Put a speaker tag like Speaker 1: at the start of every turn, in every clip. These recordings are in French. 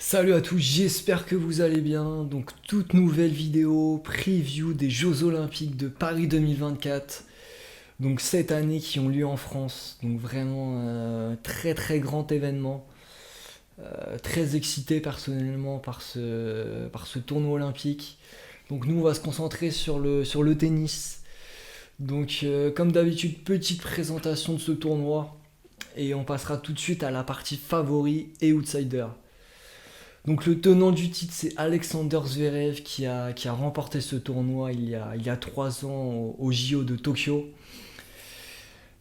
Speaker 1: Salut à tous, j'espère que vous allez bien. Donc toute nouvelle vidéo, preview des Jeux Olympiques de Paris 2024. Donc cette année qui ont lieu en France. Donc vraiment très très grand événement. Très excité personnellement par ce tournoi olympique. Donc nous on va se concentrer sur le tennis. Donc comme d'habitude, petite présentation de ce tournoi. Et on passera tout de suite à la partie favori et outsider. Donc le tenant du titre, c'est Alexander Zverev qui a remporté ce tournoi il y a 3 ans au JO de Tokyo.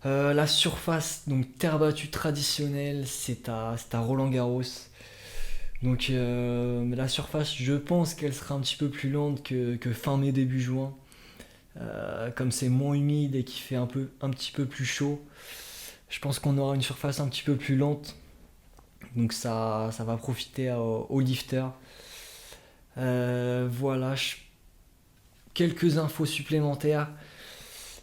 Speaker 1: La surface, donc terre battue traditionnelle, c'est à Roland Garros. Donc la surface, je pense qu'elle sera un petit peu plus lente que fin mai début juin. Comme c'est moins humide et qu'il fait un petit peu plus chaud, je pense qu'on aura une surface un petit peu plus lente. Donc ça va profiter aux lifters. Voilà, quelques infos supplémentaires.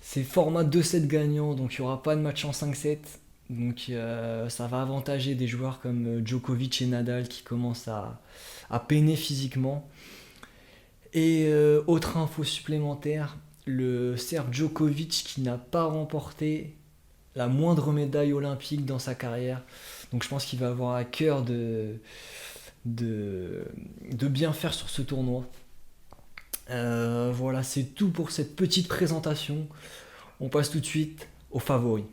Speaker 1: C'est format 2-7 gagnants, donc il n'y aura pas de match en 5-7. Donc ça va avantager des joueurs comme Djokovic et Nadal qui commencent à peiner physiquement. Et autre info supplémentaire, le Serbe Djokovic qui n'a pas remporté la moindre médaille olympique dans sa carrière. Donc je pense qu'il va avoir à cœur de bien faire sur ce tournoi. Voilà, c'est tout pour cette petite présentation. On passe tout de suite aux favoris.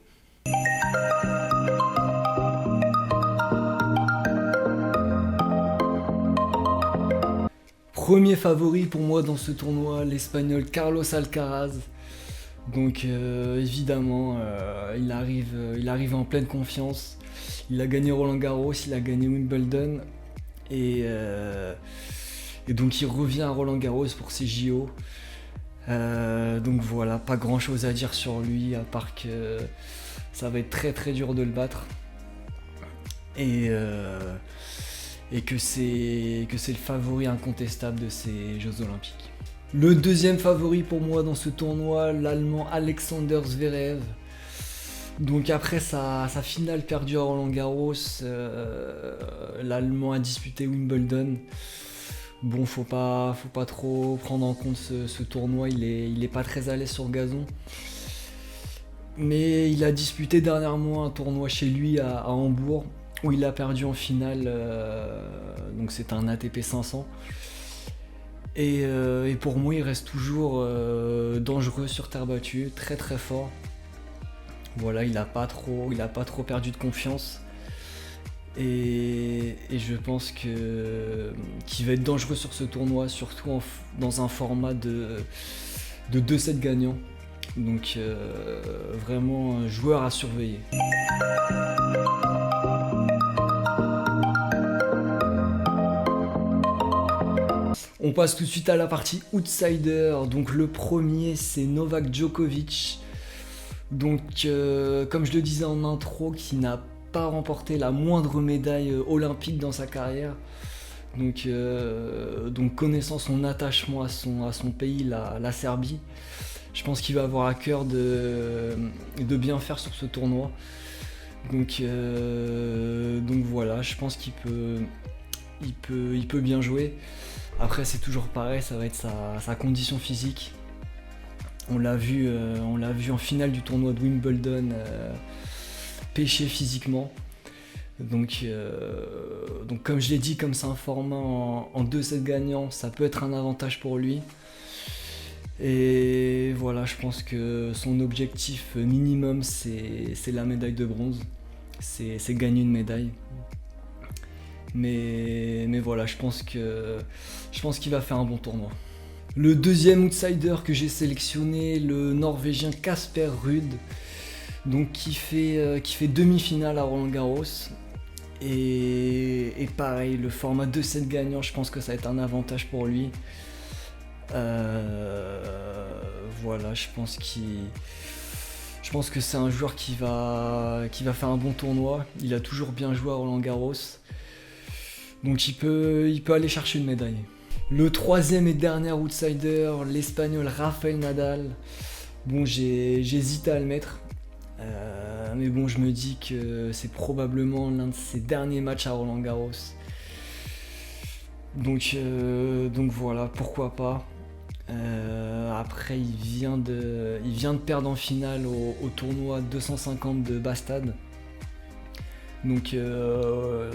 Speaker 1: Premier favori pour moi dans ce tournoi, l'Espagnol Carlos Alcaraz. Donc évidemment, il arrive en pleine confiance. Il a gagné Roland Garros, il a gagné Wimbledon et donc il revient à Roland Garros pour ses JO. Donc voilà, pas grand chose à dire sur lui à part que ça va être très très dur de le battre et que c'est le favori incontestable de ces Jeux Olympiques. Le deuxième favori pour moi dans ce tournoi, l'Allemand Alexander Zverev. Donc après sa finale perdue à Roland Garros, l'Allemand a disputé Wimbledon. Bon, faut pas trop prendre en compte ce tournoi, il est pas très à l'aise sur gazon. Mais il a disputé dernièrement un tournoi chez lui à Hambourg, où il a perdu en finale, donc c'est un ATP 500. Et pour moi, il reste toujours dangereux sur terre battue, très très fort. Voilà, il a pas trop perdu de confiance. Et je pense qu'il va être dangereux sur ce tournoi, surtout dans un format de 2-7 gagnants. Donc vraiment un joueur à surveiller. On passe tout de suite à la partie outsider. Donc le premier, c'est Novak Djokovic. Donc comme je le disais en intro, qui n'a pas remporté la moindre médaille olympique dans sa carrière. Donc connaissant son attachement à son pays, la Serbie, je pense qu'il va avoir à cœur de bien faire sur ce tournoi. Donc voilà, je pense qu'il peut bien jouer. Après c'est toujours pareil, ça va être sa condition physique. On l'a vu en finale du tournoi de Wimbledon pêcher physiquement. Donc comme je l'ai dit, comme c'est un format en 2-7 gagnants, ça peut être un avantage pour lui. Et voilà, je pense que son objectif minimum c'est la médaille de bronze. C'est gagner une médaille. Mais voilà, je pense qu'il va faire un bon tournoi. Le deuxième outsider que j'ai sélectionné, le Norvégien Casper Ruud, donc qui fait demi-finale à Roland Garros. Et pareil, le format 2-7 gagnant, je pense que ça va être un avantage pour lui. Voilà, je pense que c'est un joueur qui va faire un bon tournoi. Il a toujours bien joué à Roland Garros. Donc il peut aller chercher une médaille. Le troisième et dernier outsider, l'Espagnol Rafael Nadal. Bon, j'hésite à le mettre. Mais bon, je me dis que c'est probablement l'un de ses derniers matchs à Roland Garros. Donc voilà, pourquoi pas. Après, il vient de perdre en finale au tournoi 250 de Bastad. Donc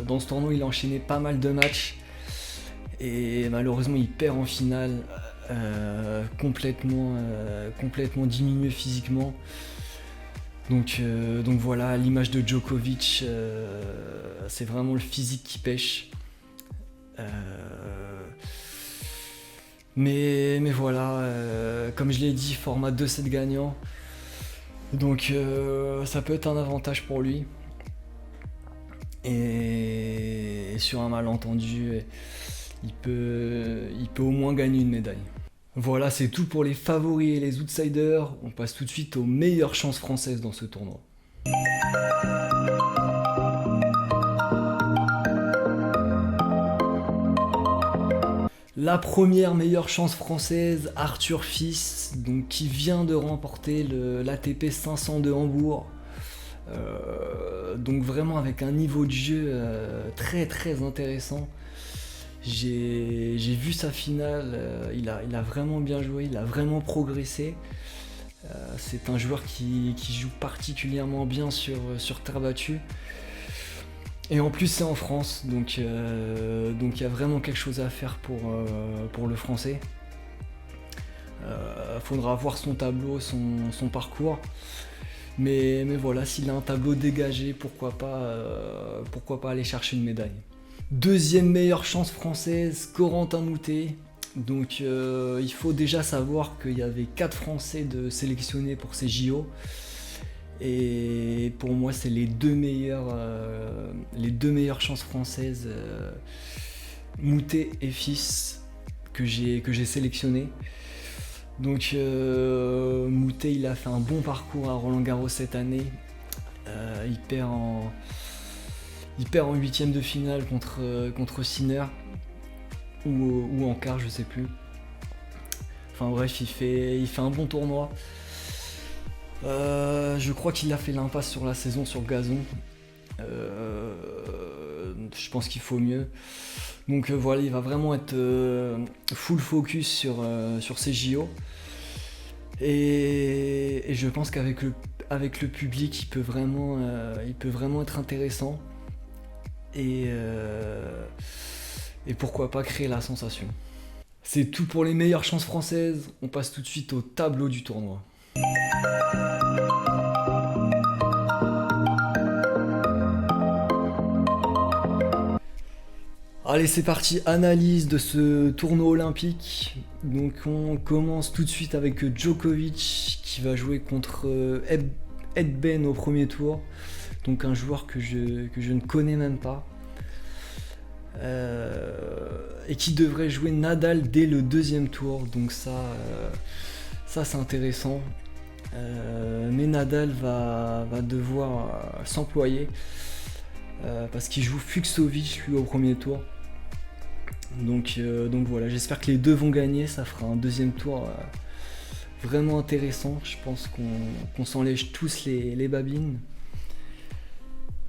Speaker 1: dans ce tournoi, il a enchaîné pas mal de matchs. Et malheureusement, il perd en finale, complètement diminué physiquement. Donc voilà, à l'image de Djokovic, c'est vraiment le physique qui pêche. Mais voilà, comme je l'ai dit, format 2-7 gagnant. Donc ça peut être un avantage pour lui. Et sur un malentendu, il peut au moins gagner une médaille. Voilà, c'est tout pour les favoris et les outsiders. On passe tout de suite aux meilleures chances françaises dans ce tournoi. La première meilleure chance française, Arthur Fils, donc, qui vient de remporter l'ATP 500 de Hambourg. Donc vraiment avec un niveau de jeu très très intéressant. J'ai vu sa finale, il a vraiment bien joué, il a vraiment progressé. C'est un joueur qui joue particulièrement bien sur terre battue. Et en plus c'est en France, donc il y a vraiment quelque chose à faire pour le français. Faudra voir son tableau, son parcours. Mais voilà, s'il a un tableau dégagé, pourquoi pas aller chercher une médaille. Deuxième meilleure chance française, Corentin Moutet. Donc il faut déjà savoir qu'il y avait 4 Français de sélectionnés pour ces JO. Et pour moi, c'est les deux meilleures chances françaises, Moutet et Fils, que j'ai sélectionné. Donc Moutet, il a fait un bon parcours à Roland-Garros cette année. Il perd en 8ème de finale contre Sinner ou en quart, je sais plus. Enfin bref, il fait un bon tournoi. Je crois qu'il a fait l'impasse sur la saison sur gazon. Je pense qu'il faut mieux. Donc voilà, il va vraiment être full focus sur ces JO. Et je pense qu'avec le public, il peut vraiment être intéressant. Et pourquoi pas créer la sensation. C'est tout pour les meilleures chances françaises. On passe tout de suite au tableau du tournoi. Allez, c'est parti, analyse de ce tournoi olympique. Donc on commence tout de suite avec Djokovic qui va jouer contre Ed Ben au premier tour. Donc un joueur que je ne connais même pas. Et qui devrait jouer Nadal dès le deuxième tour. Donc ça c'est intéressant. Mais Nadal va devoir s'employer. Parce qu'il joue Fucsovics lui au premier tour. Donc voilà, j'espère que les deux vont gagner, ça fera un deuxième tour vraiment intéressant. Je pense qu'on s'en lèche tous les babines.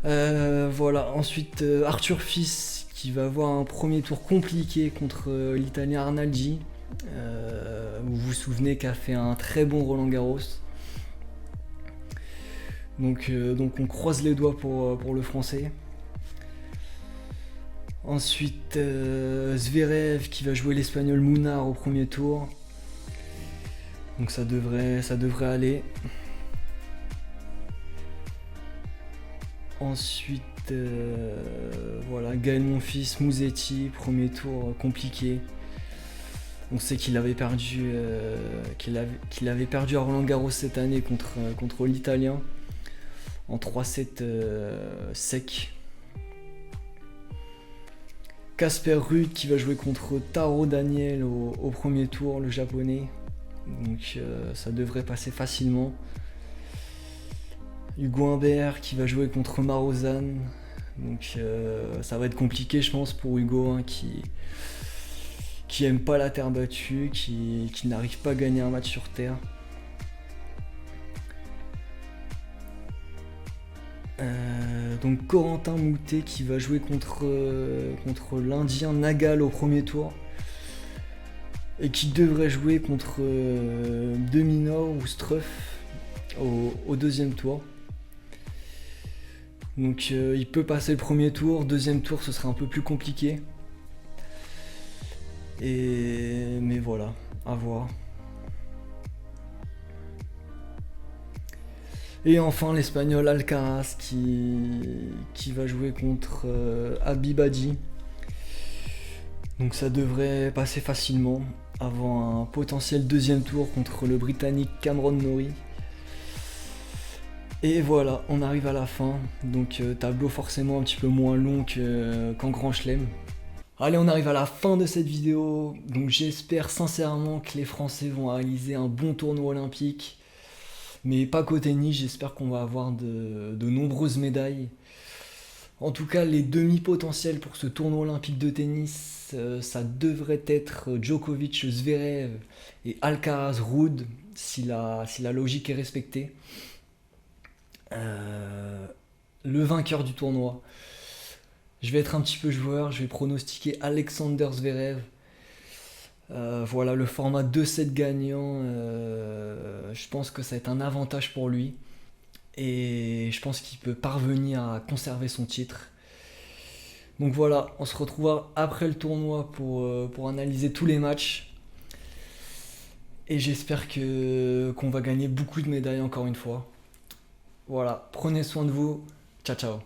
Speaker 1: Voilà, ensuite Arthur Fils qui va avoir un premier tour compliqué contre l'Italien Arnaldi. Vous vous souvenez qu'a fait un très bon Roland Garros. Donc on croise les doigts pour le français. Ensuite Zverev qui va jouer l'Espagnol Munar au premier tour. Donc ça devrait aller. Ensuite voilà, Gaël Monfils, Musetti, premier tour compliqué. On sait qu'il avait perdu à Roland Garros cette année contre l'Italien en 3-7 sec. Casper Ruud qui va jouer contre Taro Daniel au premier tour, le japonais. Donc ça devrait passer facilement. Hugo Humbert qui va jouer contre Marozan. Donc ça va être compliqué, je pense, pour Hugo, hein, qui aime pas la terre battue, qui n'arrive pas à gagner un match sur terre. Donc Corentin Moutet qui va jouer contre l'Indien Nagal au premier tour. Et qui devrait jouer contre Deminor ou Struff au deuxième tour. Donc il peut passer le premier tour, deuxième tour ce sera un peu plus compliqué. Mais voilà, à voir. Et enfin l'Espagnol Alcaraz qui va jouer contre Habib-Adji. Donc ça devrait passer facilement avant un potentiel deuxième tour contre le Britannique Cameron Norrie. Et voilà, on arrive à la fin. Donc tableau forcément un petit peu moins long qu'en Grand Chelem. Allez, on arrive à la fin de cette vidéo. Donc j'espère sincèrement que les Français vont réaliser un bon tournoi olympique. Mais pas qu'au tennis, j'espère qu'on va avoir de nombreuses médailles. En tout cas, les demi-potentiels pour ce tournoi olympique de tennis, ça devrait être Djokovic, Zverev et Alcaraz, Ruud, si la logique est respectée. Le vainqueur du tournoi. Je vais être un petit peu joueur, je vais pronostiquer Alexander Zverev. Voilà, le format 2-7 gagnant, je pense que ça va être un avantage pour lui. Et je pense qu'il peut parvenir à conserver son titre. Donc voilà, on se retrouvera après le tournoi pour analyser tous les matchs. Et j'espère qu'on va gagner beaucoup de médailles encore une fois. Voilà, prenez soin de vous. Ciao ciao.